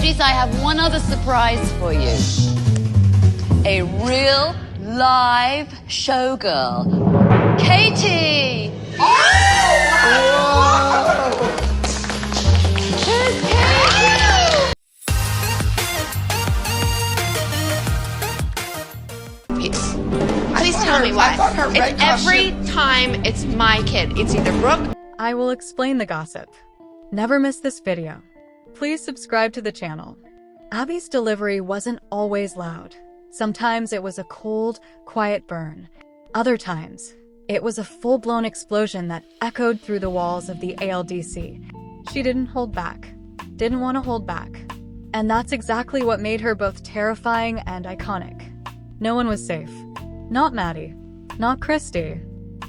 Ladies, I have one other surprise for you. A real, live showgirl. Katie! Oh! Here's Katie! Please tell me why. It's every time it's my kid. It's either Brooke. I will explain the gossip. Never miss this video. Please subscribe to the channel. Abby's delivery wasn't always loud. Sometimes it was a cold, quiet burn. Other times, it was a full-blown explosion that echoed through the walls of the ALDC. She didn't hold back. Didn't want to hold back. And that's exactly what made her both terrifying and iconic. No one was safe. Not Maddie. Not Christy.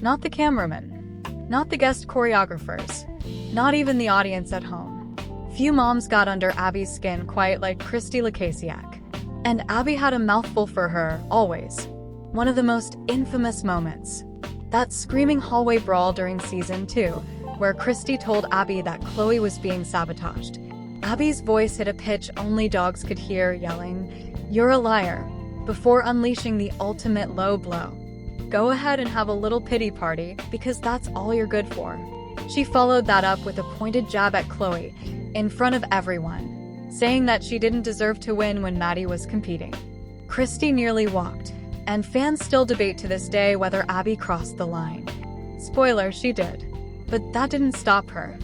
Not the cameraman. Not the guest choreographers. Not even the audience at home. Few moms got under Abby's skin quite like Christy Lacasiak. And Abby had a mouthful for her, always. One of the most infamous moments. That screaming hallway brawl during season 2, where Christy told Abby that Chloe was being sabotaged. Abby's voice hit a pitch only dogs could hear, yelling, "You're a liar," before unleashing the ultimate low blow. Go ahead and have a little pity party, because that's all you're good for. She followed that up with a pointed jab at Chloe, in front of everyone, saying that she didn't deserve to win when Maddie was competing. Christy nearly walked, and fans still debate to this day whether Abby crossed the line. Spoiler, she did. But that didn't stop her.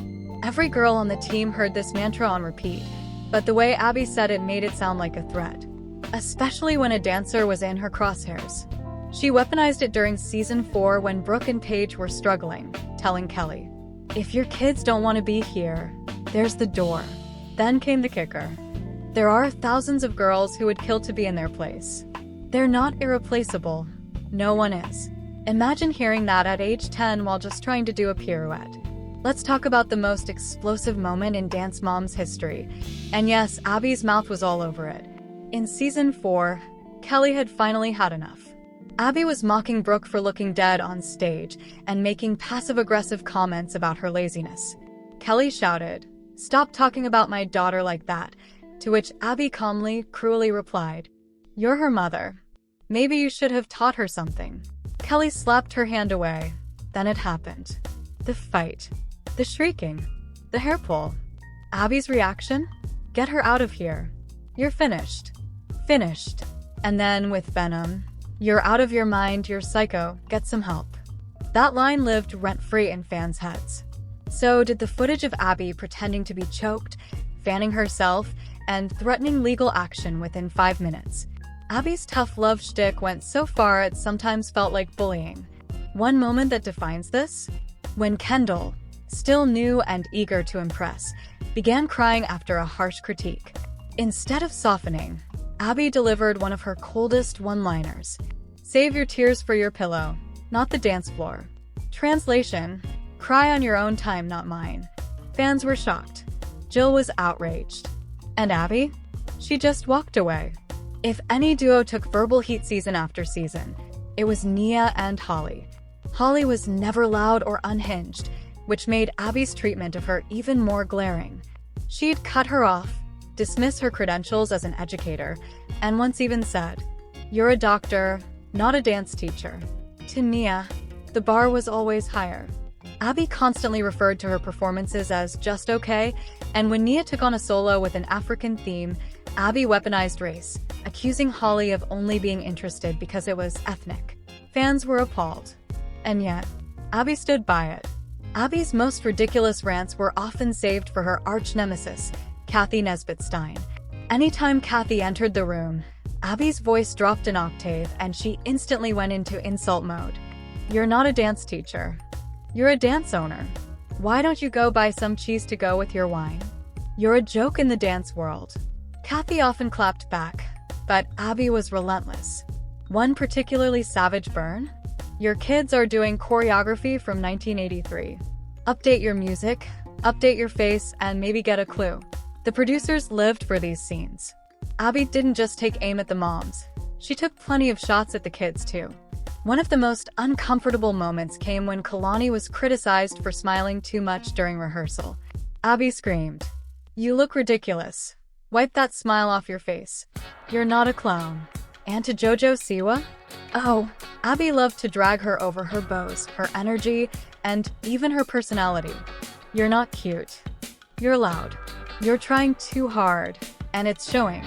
Every girl on the team heard this mantra on repeat, but the way Abby said it made it sound like a threat. Especially when a dancer was in her crosshairs. She weaponized it during season 4 when Brooke and Paige were struggling, telling Kelly, "If your kids don't want to be here, there's the door." Then came the kicker. There are thousands of girls who would kill to be in their place. They're not irreplaceable. No one is. Imagine hearing that at age 10 while just trying to do a pirouette. Let's talk about the most explosive moment in Dance Mom's history. And yes, Abby's mouth was all over it. In season 4, Kelly had finally had enough. Abby was mocking Brooke for looking dead on stage and making passive-aggressive comments about her laziness. Kelly shouted, "Stop talking about my daughter like that," to which Abby calmly, cruelly replied, "You're her mother. Maybe you should have taught her something." Kelly slapped her hand away. Then it happened. The fight. The shrieking. The hair pull. Abby's reaction? "Get her out of here. You're finished." Finished. And then, with venom, "You're out of your mind, you're psycho, get some help." That line lived rent-free in fans' heads. So did the footage of Abby pretending to be choked, fanning herself, and threatening legal action within 5 minutes. Abby's tough love shtick went so far it sometimes felt like bullying. One moment that defines this? When Kendall, still new and eager to impress, began crying after a harsh critique. Instead of softening, Abby delivered one of her coldest one-liners. "Save your tears for your pillow, not the dance floor." Translation: cry on your own time, not mine. Fans were shocked. Jill was outraged. And Abby? She just walked away. If any duo took verbal heat season after season, it was Nia and Holly. Holly was never loud or unhinged, which made Abby's treatment of her even more glaring. She'd cut her off, dismiss her credentials as an educator, and once even said, "You're a doctor, not a dance teacher." To Nia, the bar was always higher. Abby constantly referred to her performances as just okay, and when Nia took on a solo with an African theme, Abby weaponized race, accusing Holly of only being interested because it was ethnic. Fans were appalled. And yet, Abby stood by it. Abby's most ridiculous rants were often saved for her arch-nemesis, Kathy Nesbitt-Stein. Anytime Kathy entered the room, Abby's voice dropped an octave and she instantly went into insult mode. "You're not a dance teacher. You're a dance owner. Why don't you go buy some cheese to go with your wine? You're a joke in the dance world." Kathy often clapped back, but Abby was relentless. One particularly savage burn? "Your kids are doing choreography from 1983. Update your music, update your face, and maybe get a clue." The producers lived for these scenes. Abby didn't just take aim at the moms. She took plenty of shots at the kids, too. One of the most uncomfortable moments came when Kalani was criticized for smiling too much during rehearsal. Abby screamed, "You look ridiculous. Wipe that smile off your face. You're not a clown. And to Jojo Siwa? Oh, Abby loved to drag her over her bows, her energy, and even her personality. You're not cute. You're loud. You're trying too hard, and it's showing.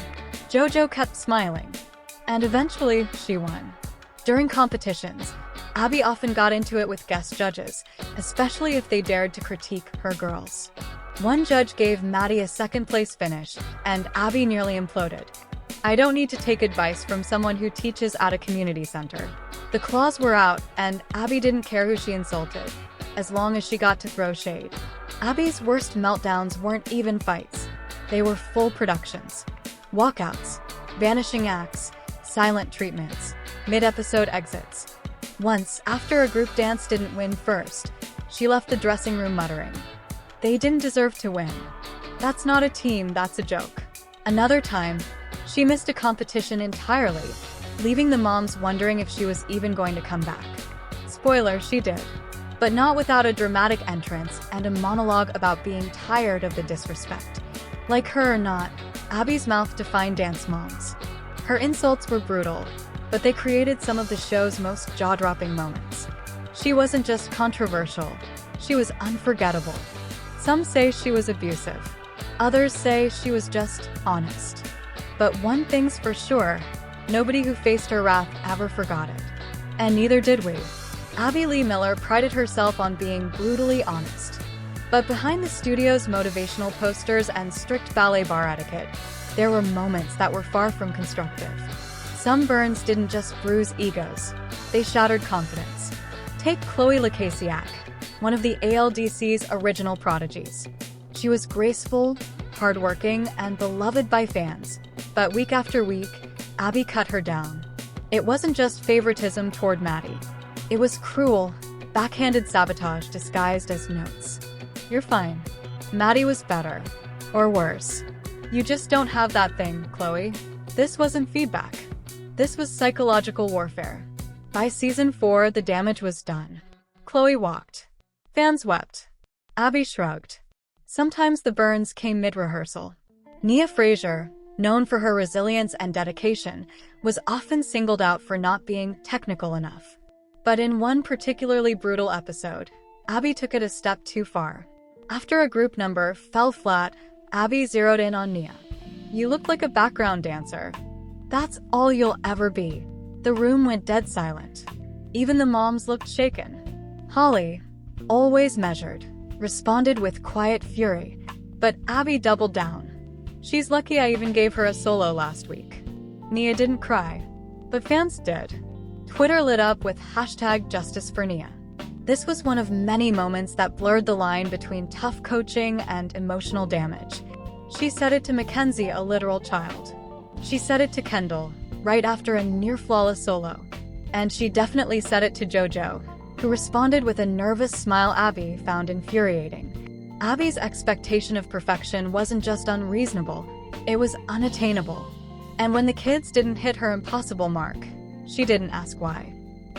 Jojo kept smiling, and eventually she won. During competitions, Abby often got into it with guest judges, especially if they dared to critique her girls. One judge gave Maddie a second-place finish, and Abby nearly imploded. I don't need to take advice from someone who teaches at a community center. The claws were out, and Abby didn't care who she insulted, as long as she got to throw shade. Abby's worst meltdowns weren't even fights. They were full productions. Walkouts, vanishing acts, silent treatments, mid-episode exits. Once, after a group dance didn't win first, she left the dressing room muttering, "They didn't deserve to win. That's not a team, that's a joke." Another time, she missed a competition entirely, leaving the moms wondering if she was even going to come back. Spoiler, she did. But not without a dramatic entrance and a monologue about being tired of the disrespect. Like her or not, Abby's mouth defined dance moms. Her insults were brutal, but they created some of the show's most jaw-dropping moments. She wasn't just controversial, she was unforgettable. Some say she was abusive. Others say she was just honest. But one thing's for sure, nobody who faced her wrath ever forgot it. And neither did we. Abby Lee Miller prided herself on being brutally honest. But behind the studio's motivational posters and strict ballet bar etiquette, there were moments that were far from constructive. Some burns didn't just bruise egos, they shattered confidence. Take Chloe Lekasiak, one of the ALDC's original prodigies. She was graceful, hardworking, and beloved by fans. But week after week, Abby cut her down. It wasn't just favoritism toward Maddie. It was cruel, backhanded sabotage disguised as notes. You're fine. Maddie was better. Or worse. You just don't have that thing, Chloe. This wasn't feedback. This was psychological warfare. By season 4, the damage was done. Chloe walked. Fans wept. Abby shrugged. Sometimes the burns came mid-rehearsal. Nia Fraser, known for her resilience and dedication, was often singled out for not being technical enough. But in one particularly brutal episode, Abby took it a step too far. After a group number fell flat, Abby zeroed in on Nia. "You look like a background dancer. That's all you'll ever be." The room went dead silent. Even the moms looked shaken. Holly, always measured, responded with quiet fury, but Abby doubled down. "She's lucky I even gave her a solo last week." Nia didn't cry, but fans did. Twitter lit up with #JusticeForNia. This was one of many moments that blurred the line between tough coaching and emotional damage. She said it to Mackenzie, a literal child. She said it to Kendall, right after a near-flawless solo. And she definitely said it to Jojo, who responded with a nervous smile Abby found infuriating. Abby's expectation of perfection wasn't just unreasonable, it was unattainable. And when the kids didn't hit her impossible mark, she didn't ask why.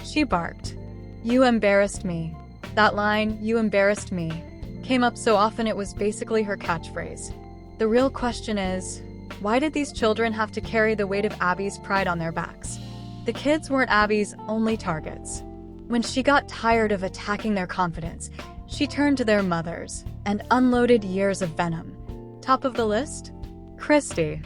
She barked, "You embarrassed me." That line, "You embarrassed me," came up so often it was basically her catchphrase. The real question is, why did these children have to carry the weight of Abby's pride on their backs? The kids weren't Abby's only targets. When she got tired of attacking their confidence, she turned to their mothers and unloaded years of venom. Top of the list? Christy.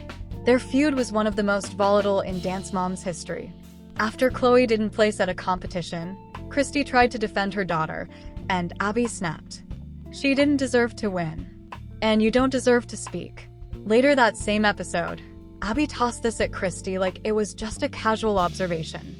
Their feud was one of the most volatile in Dance Mom's history. After Chloe didn't place at a competition, Christy tried to defend her daughter, and Abby snapped. "She didn't deserve to win. And you don't deserve to speak." Later that same episode, Abby tossed this at Christy like it was just a casual observation.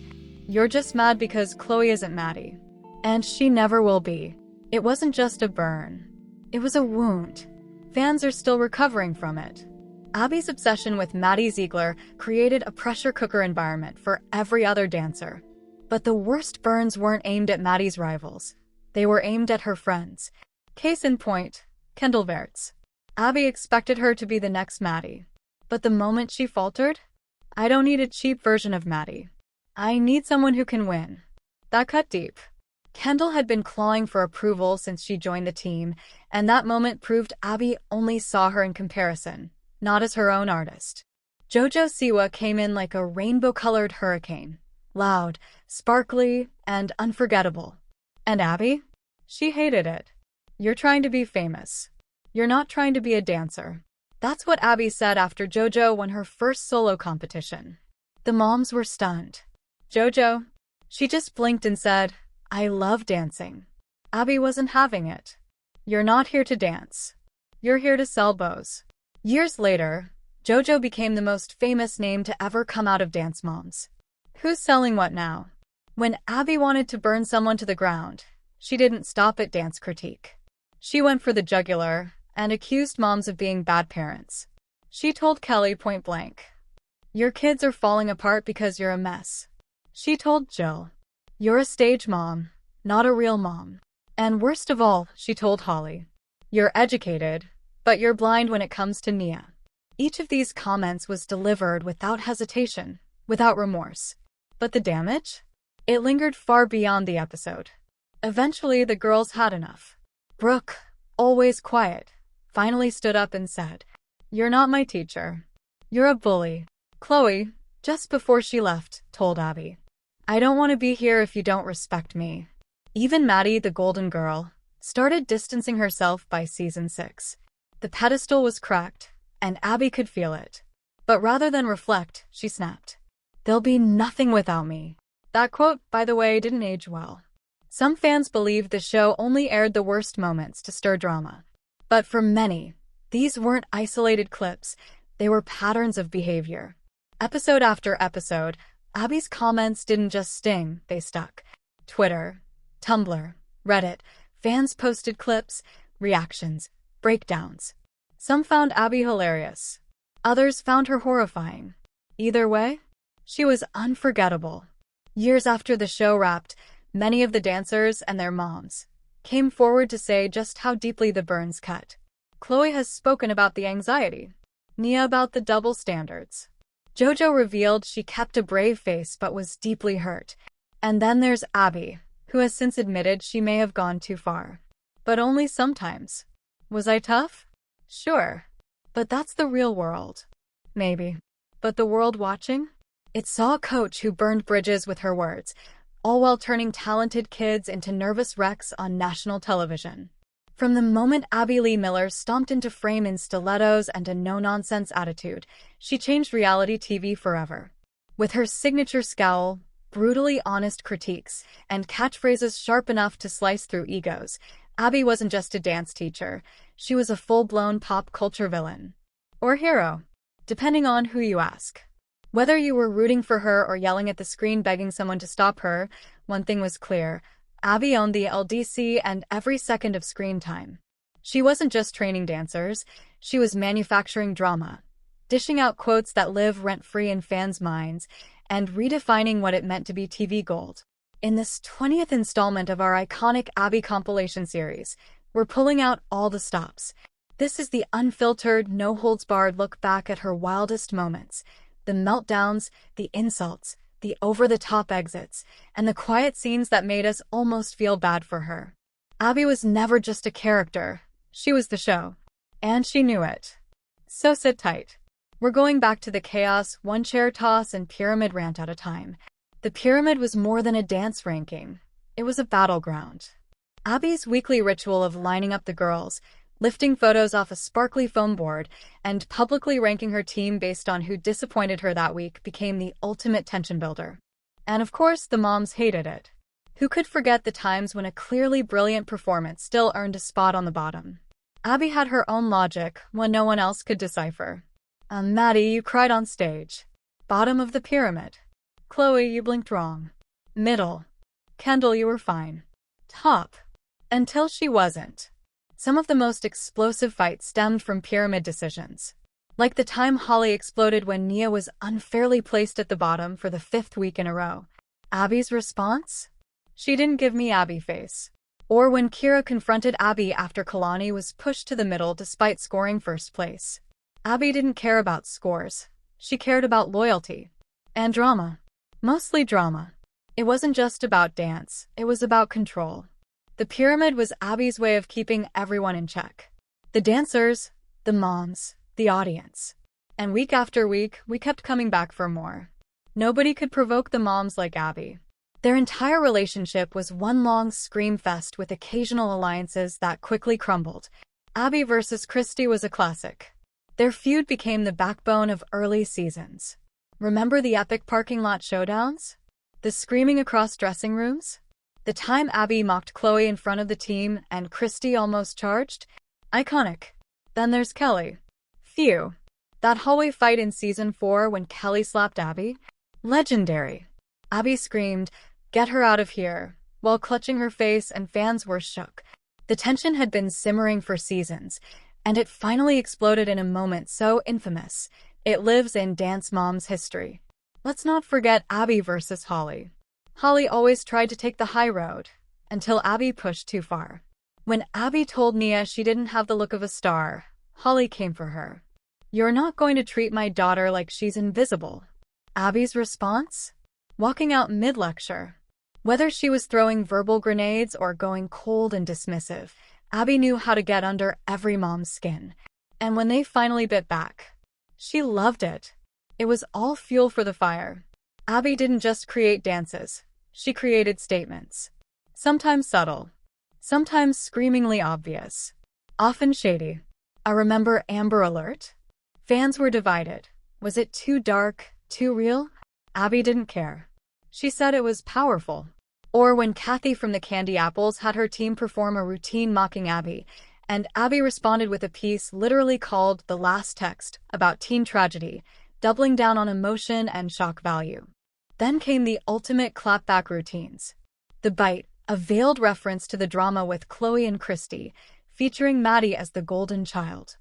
"You're just mad because Chloe isn't Maddie." And she never will be. It wasn't just a burn. It was a wound. Fans are still recovering from it. Abby's obsession with Maddie Ziegler created a pressure cooker environment for every other dancer. But the worst burns weren't aimed at Maddie's rivals. They were aimed at her friends. Case in point, Kendall Verts. Abby expected her to be the next Maddie. But the moment she faltered, "I don't need a cheap version of Maddie. I need someone who can win." That cut deep. Kendall had been clawing for approval since she joined the team, and that moment proved Abby only saw her in comparison, not as her own artist. Jojo Siwa came in like a rainbow-colored hurricane, loud, sparkly, and unforgettable. And Abby? She hated it. You're trying to be famous. You're not trying to be a dancer. That's what Abby said after Jojo won her first solo competition. The moms were stunned. Jojo? She just blinked and said, I love dancing. Abby wasn't having it. You're not here to dance. You're here to sell bows. Years later, Jojo became the most famous name to ever come out of Dance Moms. Who's selling what now? When Abby wanted to burn someone to the ground, she didn't stop at dance critique. She went for the jugular and accused moms of being bad parents. She told Kelly point blank, your kids are falling apart because you're a mess. She told Jill, you're a stage mom, not a real mom. And worst of all, she told Holly, you're educated, but you're blind when it comes to Nia. Each of these comments was delivered without hesitation, without remorse. But the damage? It lingered far beyond the episode. Eventually, the girls had enough. Brooke, always quiet, finally stood up and said, you're not my teacher. You're a bully. Chloe, just before she left, told Abby, I don't want to be here if you don't respect me. Even Maddie, the golden girl, started distancing herself by season 6. The pedestal was cracked, and Abby could feel it. But rather than reflect, she snapped, there'll be nothing without me. That quote, by the way, didn't age well. Some fans believed the show only aired the worst moments to stir drama. But for many, these weren't isolated clips, they were patterns of behavior. Episode after episode, Abby's comments didn't just sting, they stuck. Twitter, Tumblr, Reddit, fans posted clips, reactions, breakdowns. Some found Abby hilarious. Others found her horrifying. Either way, she was unforgettable. Years after the show wrapped, many of the dancers and their moms came forward to say just how deeply the burns cut. Chloe has spoken about the anxiety, Nia about the double standards. Jojo revealed she kept a brave face but was deeply hurt. And then there's Abby, who has since admitted she may have gone too far. But only sometimes. Was I tough? Sure. But that's the real world. Maybe. But the world watching? It saw a coach who burned bridges with her words, all while turning talented kids into nervous wrecks on national television. From the moment Abby Lee Miller stomped into frame in stilettos and a no-nonsense attitude, she changed reality TV forever. With her signature scowl, brutally honest critiques, and catchphrases sharp enough to slice through egos, Abby wasn't just a dance teacher, she was a full-blown pop culture villain. Or hero, depending on who you ask. Whether you were rooting for her or yelling at the screen begging someone to stop her, one thing was clear. Abby owned the ALDC and every second of screen time. She wasn't just training dancers, she was manufacturing drama, dishing out quotes that live rent-free in fans' minds, and redefining what it meant to be TV gold. In this 20th installment of our iconic Abby compilation series, we're pulling out all the stops. This is the unfiltered, no-holds-barred look back at her wildest moments. The meltdowns, the insults, the over-the-top exits, and the quiet scenes that made us almost feel bad for her. Abby was never just a character. She was the show. And she knew it. So sit tight. We're going back to the chaos, one chair toss, and pyramid rant at a time. The pyramid was more than a dance ranking. It was a battleground. Abby's weekly ritual of lining up the girls, lifting photos off a sparkly foam board, and publicly ranking her team based on who disappointed her that week became the ultimate tension builder. And of course, the moms hated it. Who could forget the times when a clearly brilliant performance still earned a spot on the bottom? Abby had her own logic when no one else could decipher. Maddie, you cried on stage. Bottom of the pyramid. Chloe, you blinked wrong. Middle. Kendall, you were fine. Top. Until she wasn't. Some of the most explosive fights stemmed from pyramid decisions. Like the time Holly exploded when Nia was unfairly placed at the bottom for the 5th week in a row. Abby's response? She didn't give me Abby face. Or when Kira confronted Abby after Kalani was pushed to the middle despite scoring first place. Abby didn't care about scores. She cared about loyalty. And drama. Mostly drama. It wasn't just about dance, it was about control. The pyramid was Abby's way of keeping everyone in check. The dancers, the moms, the audience. And week after week, we kept coming back for more. Nobody could provoke the moms like Abby. Their entire relationship was one long scream fest with occasional alliances that quickly crumbled. Abby versus Christy was a classic. Their feud became the backbone of early seasons. Remember the epic parking lot showdowns? The screaming across dressing rooms? The time Abby mocked Chloe in front of the team and Christy almost charged? Iconic. Then there's Kelly. Phew. That hallway fight in season 4 when Kelly slapped Abby? Legendary. Abby screamed, "Get her out of here," while clutching her face, and fans were shook. The tension had been simmering for seasons, and it finally exploded in a moment so infamous, it lives in Dance Mom's history. Let's not forget Abby versus Holly. Holly always tried to take the high road, until Abby pushed too far. When Abby told Nia she didn't have the look of a star, Holly came for her. "You're not going to treat my daughter like she's invisible." Abby's response? Walking out mid-lecture. Whether she was throwing verbal grenades or going cold and dismissive, Abby knew how to get under every mom's skin. And when they finally bit back, she loved it. It was all fuel for the fire. Abby didn't just create dances, she created statements. Sometimes subtle, sometimes screamingly obvious, often shady. I remember Amber Alert. Fans were divided. Was it too dark, too real? Abby didn't care. She said it was powerful. Or when Kathy from the Candy Apples had her team perform a routine mocking Abby, and Abby responded with a piece literally called The Last Text about teen tragedy, doubling down on emotion and shock value. Then came the ultimate clapback routines. The Bite, a veiled reference to the drama with Chloe and Christy, featuring Maddie as the golden child.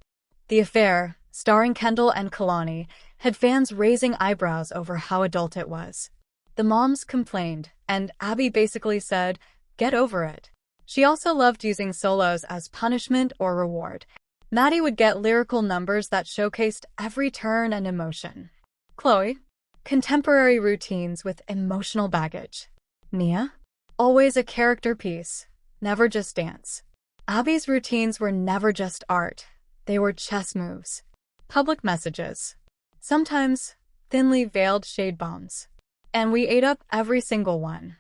The Affair, starring Kendall and Kalani, had fans raising eyebrows over how adult it was. The moms complained, and Abby basically said, "Get over it." She also loved using solos as punishment or reward. Maddie would get lyrical numbers that showcased every turn and emotion. Chloe? Contemporary routines with emotional baggage. Nia? Always a character piece, never just dance. Abby's routines were never just art. They were chess moves. Public messages. Sometimes thinly veiled shade bombs. And we ate up every single one.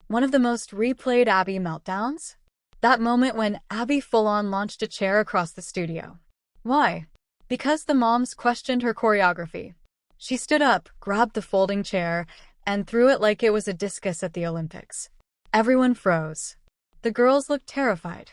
One of the most replayed Abby meltdowns? That moment when Abby full-on launched a chair across the studio. Why? Because the moms questioned her choreography. She stood up, grabbed the folding chair, and threw it like it was a discus at the Olympics. Everyone froze. The girls looked terrified.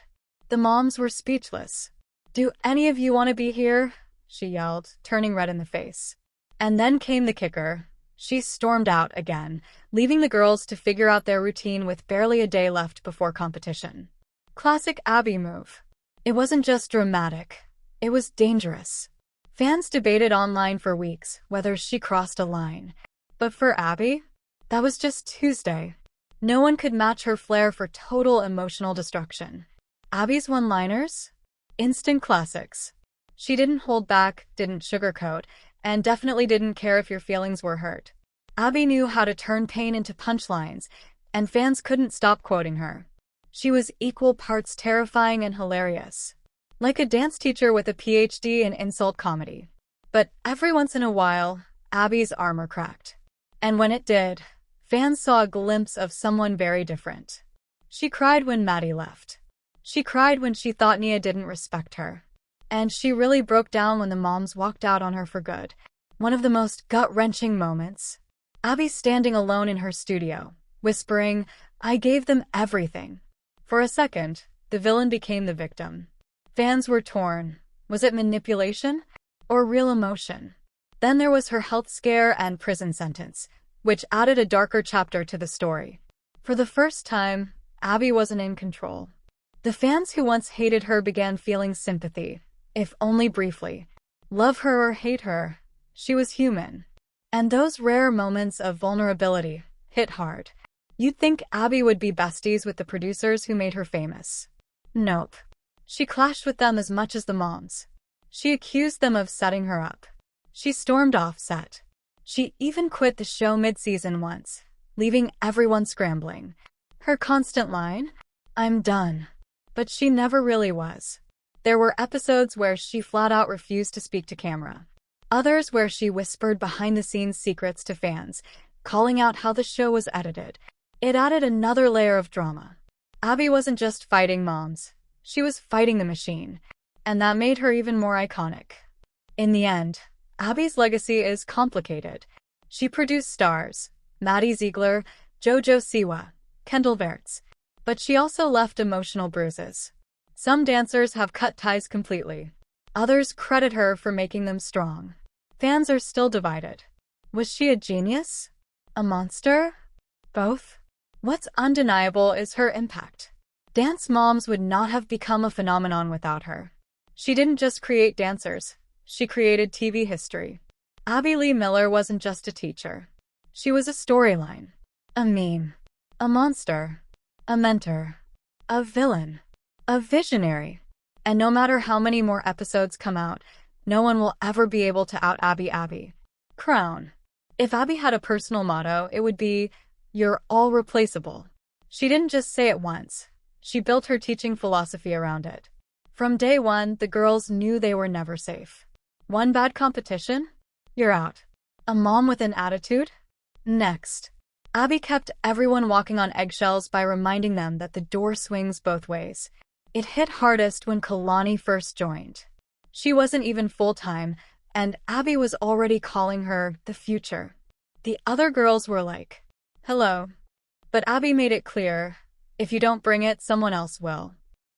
The moms were speechless. "Do any of you want to be here?" she yelled, turning red in the face. And then came the kicker. She stormed out again, leaving the girls to figure out their routine with barely a day left before competition. Classic Abby move. It wasn't just dramatic. It was dangerous. Fans debated online for weeks whether she crossed a line. But for Abby, that was just Tuesday. No one could match her flair for total emotional destruction. Abby's one-liners? Instant classics. She didn't hold back, didn't sugarcoat, and definitely didn't care if your feelings were hurt. Abby knew how to turn pain into punchlines, and fans couldn't stop quoting her. She was equal parts terrifying and hilarious. Like a dance teacher with a PhD in insult comedy. But every once in a while, Abby's armor cracked. And when it did, fans saw a glimpse of someone very different. She cried when Maddie left. She cried when she thought Nia didn't respect her. And she really broke down when the moms walked out on her for good. One of the most gut-wrenching moments. Abby standing alone in her studio, whispering, "I gave them everything." For a second, the villain became the victim. Fans were torn. Was it manipulation or real emotion? Then there was her health scare and prison sentence, which added a darker chapter to the story. For the first time, Abby wasn't in control. The fans who once hated her began feeling sympathy, if only briefly. Love her or hate her, she was human. And those rare moments of vulnerability hit hard. You'd think Abby would be besties with the producers who made her famous. Nope. She clashed with them as much as the moms. She accused them of setting her up. She stormed off set. She even quit the show mid-season once, leaving everyone scrambling. Her constant line? "I'm done." But she never really was. There were episodes where she flat out refused to speak to camera. Others where she whispered behind-the-scenes secrets to fans, calling out how the show was edited. It added another layer of drama. Abby wasn't just fighting moms. She was fighting the machine, and that made her even more iconic. In the end, Abby's legacy is complicated. She produced stars, Maddie Ziegler, Jojo Siwa, Kendall Verts, but she also left emotional bruises. Some dancers have cut ties completely. Others credit her for making them strong. Fans are still divided. Was she a genius? A monster? Both? What's undeniable is her impact. Dance Moms would not have become a phenomenon without her. She didn't just create dancers, she created TV history. Abby Lee Miller wasn't just a teacher. She was a storyline, a meme, a monster, a mentor, a villain, a visionary. And no matter how many more episodes come out, no one will ever be able to out-Abby. Crown. If Abby had a personal motto, it would be, "You're all replaceable." She didn't just say it once. She built her teaching philosophy around it. From day one, the girls knew they were never safe. One bad competition? You're out. A mom with an attitude? Next. Abby kept everyone walking on eggshells by reminding them that the door swings both ways. It hit hardest when Kalani first joined. She wasn't even full-time, and Abby was already calling her the future. The other girls were like, hello. But Abby made it clear, if you don't bring it, someone else will.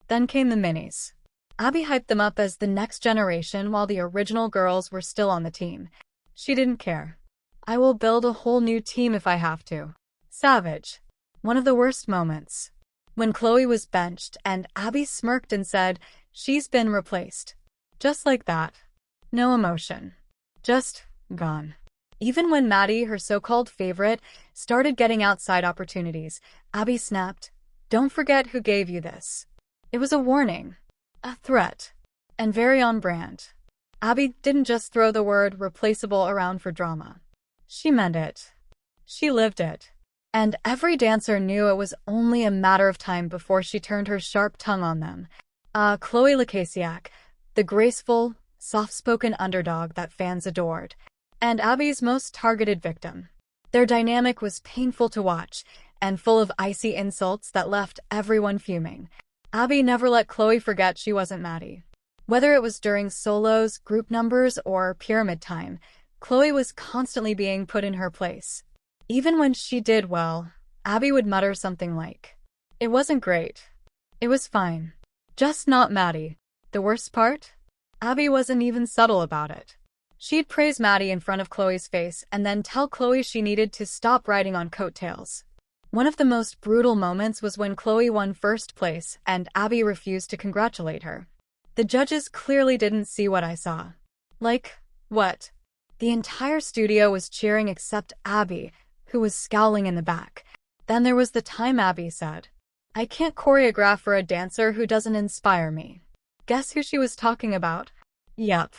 Then came the minis. Abby hyped them up as the next generation while the original girls were still on the team. She didn't care. I will build a whole new team if I have to. Savage. One of the worst moments. When Chloe was benched and Abby smirked and said, she's been replaced. Just like that. No emotion. Just gone. Even when Maddie, her so-called favorite, started getting outside opportunities, Abby snapped, don't forget who gave you this. It was a warning. A threat. And very on brand. Abby didn't just throw the word replaceable around for drama. She meant it. She lived it. And every dancer knew it was only a matter of time before she turned her sharp tongue on them. Chloe Lacasiak, the graceful, soft-spoken underdog that fans adored, and Abby's most targeted victim. Their dynamic was painful to watch, and full of icy insults that left everyone fuming. Abby never let Chloe forget she wasn't Maddie. Whether it was during solos, group numbers, or pyramid time, Chloe was constantly being put in her place. Even when she did well, Abby would mutter something like, it wasn't great. It was fine. Just not Maddie. The worst part? Abby wasn't even subtle about it. She'd praise Maddie in front of Chloe's face and then tell Chloe she needed to stop riding on coattails. One of the most brutal moments was when Chloe won first place and Abby refused to congratulate her. The judges clearly didn't see what I saw. Like, what? The entire studio was cheering except Abby, who was scowling in the back. Then there was the time Abby said, I can't choreograph for a dancer who doesn't inspire me. Guess who she was talking about? Yup.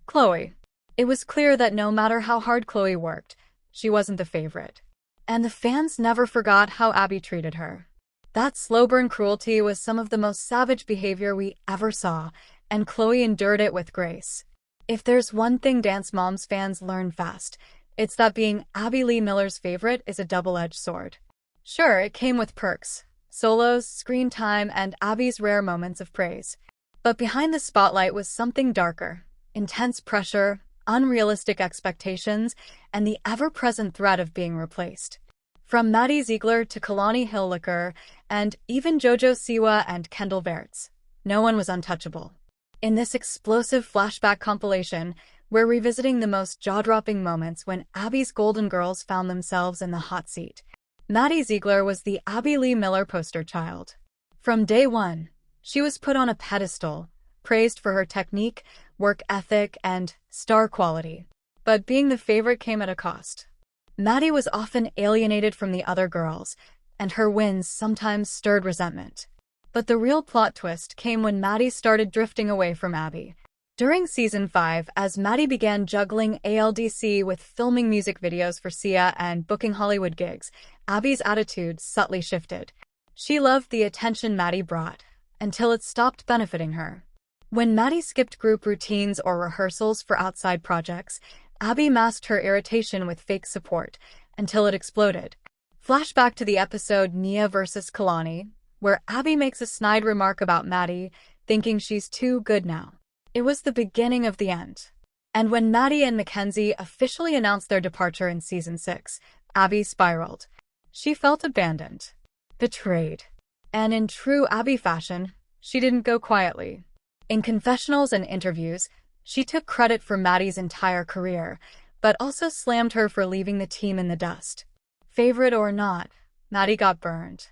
Chloe. It was clear that no matter how hard Chloe worked, she wasn't the favorite. And the fans never forgot how Abby treated her. That slow-burn cruelty was some of the most savage behavior we ever saw, and Chloe endured it with grace. If there's one thing Dance Moms fans learn fast, it's that being Abby Lee Miller's favorite is a double-edged sword. Sure, it came with perks, solos, screen time, and Abby's rare moments of praise. But behind the spotlight was something darker, intense pressure, unrealistic expectations, and the ever-present threat of being replaced. From Maddie Ziegler to Kalani Hilliker, and even Jojo Siwa and Kendall Verts, no one was untouchable. In this explosive flashback compilation, we're revisiting the most jaw-dropping moments when Abby's Golden Girls found themselves in the hot seat. Maddie Ziegler was the Abby Lee Miller poster child. From day one, she was put on a pedestal, praised for her technique, work ethic, and star quality. But being the favorite came at a cost. Maddie was often alienated from the other girls, and her wins sometimes stirred resentment. But the real plot twist came when Maddie started drifting away from Abby. During Season 5, as Maddie began juggling ALDC with filming music videos for Sia and booking Hollywood gigs, Abby's attitude subtly shifted. She loved the attention Maddie brought, until it stopped benefiting her. When Maddie skipped group routines or rehearsals for outside projects, Abby masked her irritation with fake support until it exploded. Flashback to the episode Nia vs. Kalani, where Abby makes a snide remark about Maddie, thinking she's too good now. It was the beginning of the end. And when Maddie and Mackenzie officially announced their departure in season 6, Abby spiraled. She felt abandoned, betrayed. And in true Abby fashion, she didn't go quietly. In confessionals and interviews, she took credit for Maddie's entire career, but also slammed her for leaving the team in the dust. Favorite or not, Maddie got burned.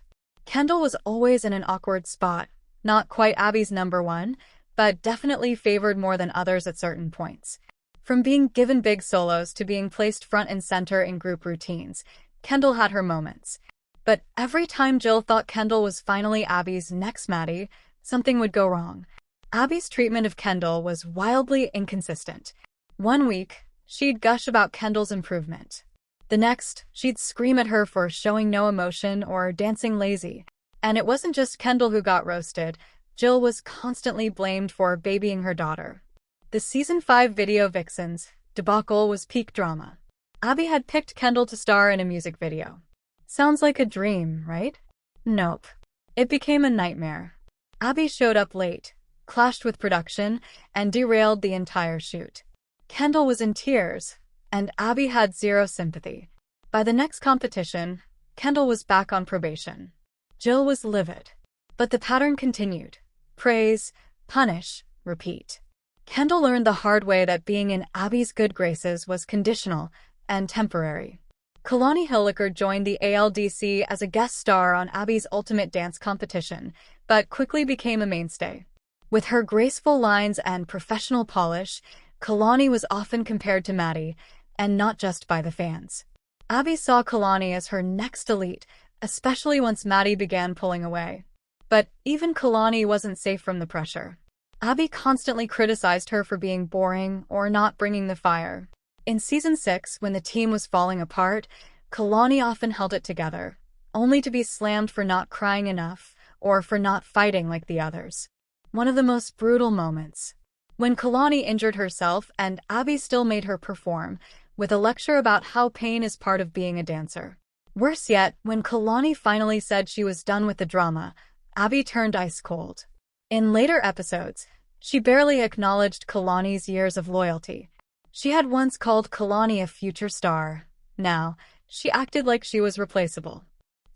Kendall was always in an awkward spot, not quite Abby's number one, but definitely favored more than others at certain points. From being given big solos to being placed front and center in group routines, Kendall had her moments. But every time Jill thought Kendall was finally Abby's next Maddie, something would go wrong. Abby's treatment of Kendall was wildly inconsistent. One week, she'd gush about Kendall's improvement. The next, she'd scream at her for showing no emotion or dancing lazy. And it wasn't just Kendall who got roasted. Jill was constantly blamed for babying her daughter. The season 5 video vixens debacle was peak drama. Abby had picked Kendall to star in a music video. Sounds like a dream, right? Nope. It became a nightmare. Abby showed up late, clashed with production, and derailed the entire shoot. Kendall was in tears, and Abby had zero sympathy. By the next competition, Kendall was back on probation. Jill was livid. But the pattern continued. Praise, punish, repeat. Kendall learned the hard way that being in Abby's good graces was conditional and temporary. Kalani Hilliker joined the ALDC as a guest star on Abby's Ultimate Dance competition, but quickly became a mainstay. With her graceful lines and professional polish, Kalani was often compared to Maddie, and not just by the fans. Abby saw Kalani as her next elite, especially once Maddie began pulling away. But even Kalani wasn't safe from the pressure. Abby constantly criticized her for being boring or not bringing the fire. In season 6, when the team was falling apart, Kalani often held it together, only to be slammed for not crying enough or for not fighting like the others. One of the most brutal moments. When Kalani injured herself and Abby still made her perform, with a lecture about how pain is part of being a dancer. Worse yet, when Kalani finally said she was done with the drama, Abby turned ice cold. In later episodes, she barely acknowledged Kalani's years of loyalty. She had once called Kalani a future star. Now, she acted like she was replaceable.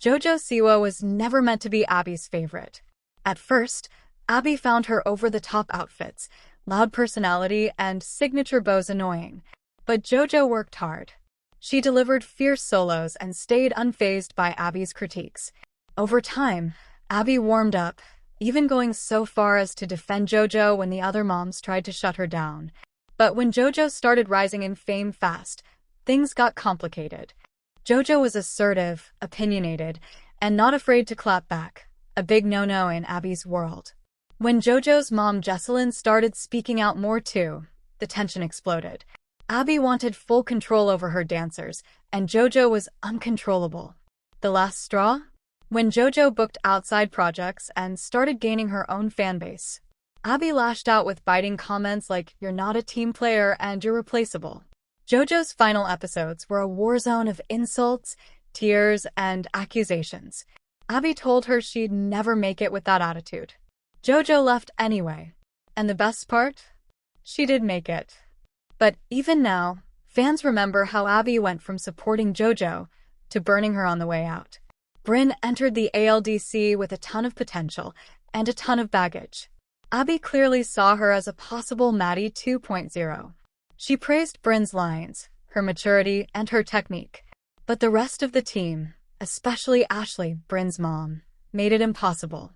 Jojo Siwa was never meant to be Abby's favorite. At first, Abby found her over-the-top outfits, loud personality, and signature bows annoying. But Jojo worked hard. She delivered fierce solos and stayed unfazed by Abby's critiques. Over time, Abby warmed up, even going so far as to defend Jojo when the other moms tried to shut her down. But when Jojo started rising in fame fast, things got complicated. Jojo was assertive, opinionated, and not afraid to clap back, a big no-no in Abby's world. When Jojo's mom Jesselyn started speaking out more too, the tension exploded. Abby wanted full control over her dancers, and Jojo was uncontrollable. The last straw? When Jojo booked outside projects and started gaining her own fanbase. Abby lashed out with biting comments like, "You're not a team player and you're replaceable." Jojo's final episodes were a war zone of insults, tears, and accusations. Abby told her she'd never make it with that attitude. Jojo left anyway. And the best part? She did make it. But even now, fans remember how Abby went from supporting Jojo to burning her on the way out. Brynn entered the ALDC with a ton of potential and a ton of baggage. Abby clearly saw her as a possible Maddie 2.0. She praised Brynn's lines, her maturity, and her technique. But the rest of the team, especially Ashley, Brynn's mom, made it impossible.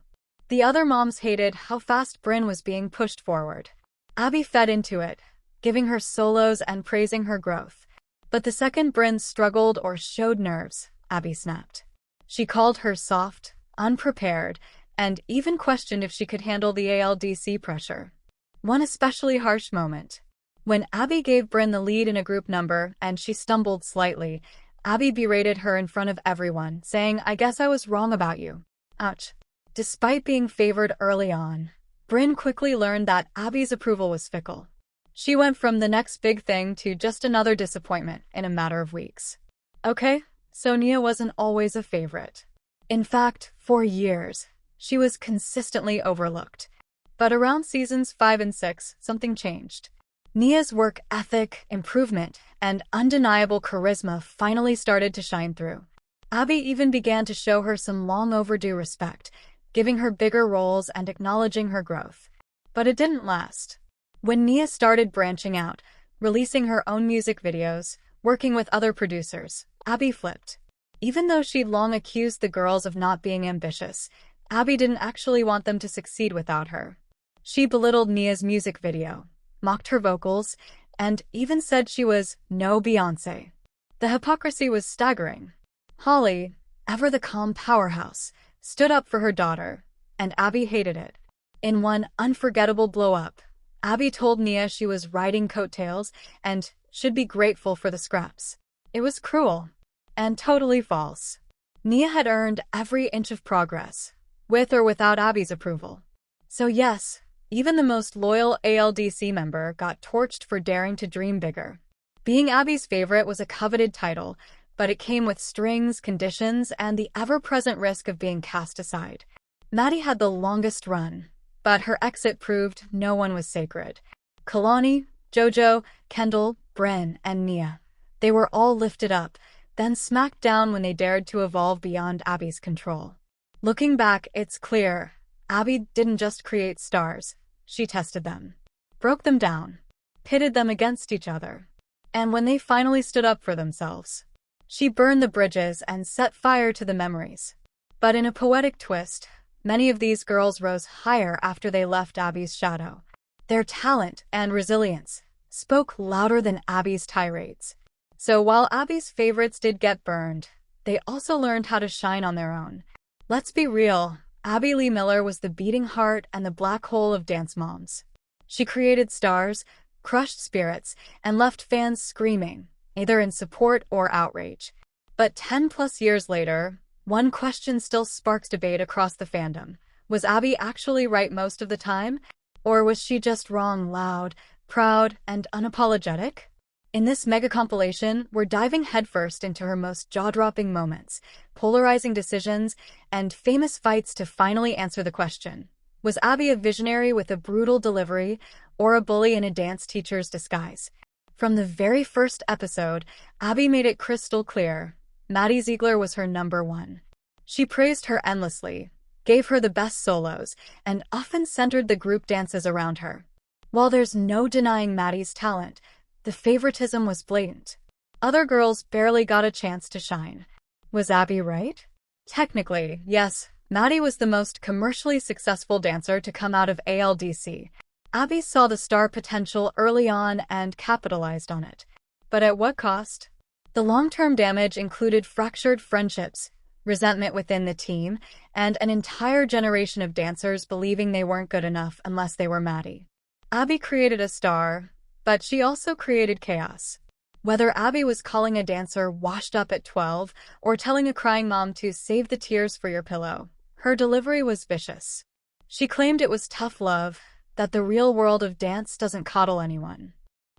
The other moms hated how fast Brynn was being pushed forward. Abby fed into it, giving her solos and praising her growth. But the second Brynn struggled or showed nerves, Abby snapped. She called her soft, unprepared, and even questioned if she could handle the ALDC pressure. One especially harsh moment. When Abby gave Brynn the lead in a group number and she stumbled slightly, Abby berated her in front of everyone, saying, "I guess I was wrong about you." Ouch. Despite being favored early on, Brynn quickly learned that Abby's approval was fickle. She went from the next big thing to just another disappointment in a matter of weeks. Okay, so Nia wasn't always a favorite. In fact, for years, she was consistently overlooked. But around seasons 5 and 6, something changed. Nia's work ethic, improvement, and undeniable charisma finally started to shine through. Abby even began to show her some long overdue respect, giving her bigger roles and acknowledging her growth. But it didn't last. When Nia started branching out, releasing her own music videos, working with other producers, Abby flipped. Even though she'd long accused the girls of not being ambitious, Abby didn't actually want them to succeed without her. She belittled Nia's music video, mocked her vocals, and even said she was no Beyoncé. The hypocrisy was staggering. Holly, ever the calm powerhouse, stood up for her daughter, and Abby hated it. In one unforgettable blow-up, Abby told Nia she was riding coattails and should be grateful for the scraps. It was cruel and totally false. Nia had earned every inch of progress, with or without Abby's approval. So yes, even the most loyal ALDC member got torched for daring to dream bigger. Being Abby's favorite was a coveted title, but it came with strings, conditions, and the ever-present risk of being cast aside. Maddie had the longest run, but her exit proved no one was sacred. Kalani, Jojo, Kendall, Brynn, and Nia. They were all lifted up, then smacked down when they dared to evolve beyond Abby's control. Looking back, it's clear, Abby didn't just create stars. She tested them, broke them down, pitted them against each other. And when they finally stood up for themselves, she burned the bridges and set fire to the memories. But in a poetic twist, many of these girls rose higher after they left Abby's shadow. Their talent and resilience spoke louder than Abby's tirades. So while Abby's favorites did get burned, they also learned how to shine on their own. Let's be real, Abby Lee Miller was the beating heart and the black hole of dance moms. She created stars, crushed spirits, and left fans screaming, either in support or outrage. But 10+ years later, one question still sparks debate across the fandom. Was Abby actually right most of the time? Or was she just wrong loud, proud, and unapologetic? In this mega compilation, we're diving headfirst into her most jaw-dropping moments, polarizing decisions, and famous fights to finally answer the question. Was Abby a visionary with a brutal delivery, or a bully in a dance teacher's disguise? From the very first episode, Abby made it crystal clear. Maddie Ziegler was her number one. She praised her endlessly, gave her the best solos, and often centered the group dances around her. While there's no denying Maddie's talent, the favoritism was blatant. Other girls barely got a chance to shine. Was Abby right? Technically, yes, Maddie was the most commercially successful dancer to come out of ALDC. Abby saw the star potential early on and capitalized on it. But at what cost? The long-term damage included fractured friendships, resentment within the team, and an entire generation of dancers believing they weren't good enough unless they were Maddie. Abby created a star, but she also created chaos. Whether Abby was calling a dancer washed up at 12 or telling a crying mom to save the tears for your pillow, her delivery was vicious. She claimed it was tough love, that the real world of dance doesn't coddle anyone.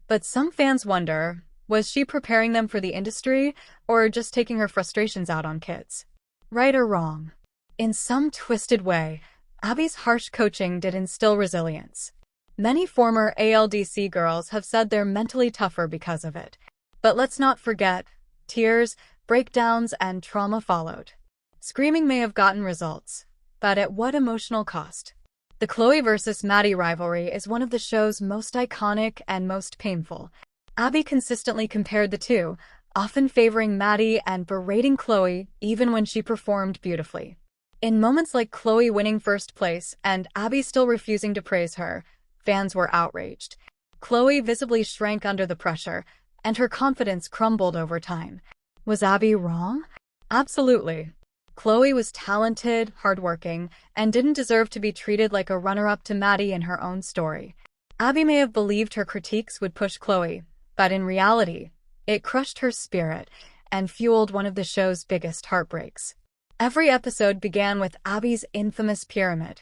But some fans wonder, was she preparing them for the industry or just taking her frustrations out on kids? Right or wrong? In some twisted way, Abby's harsh coaching did instill resilience. Many former ALDC girls have said they're mentally tougher because of it. But let's not forget, tears, breakdowns, and trauma followed. Screaming may have gotten results, but at what emotional cost? The Chloe versus Maddie rivalry is one of the show's most iconic and most painful. Abby consistently compared the two, often favoring Maddie and berating Chloe even when she performed beautifully. In moments like Chloe winning first place and Abby still refusing to praise her, fans were outraged. Chloe visibly shrank under the pressure, and her confidence crumbled over time. Was Abby wrong? Absolutely. Chloe was talented, hardworking, and didn't deserve to be treated like a runner-up to Maddie in her own story. Abby may have believed her critiques would push Chloe, but in reality, it crushed her spirit and fueled one of the show's biggest heartbreaks. Every episode began with Abby's infamous pyramid,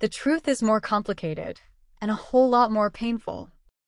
The truth is more complicated and a whole lot more painful.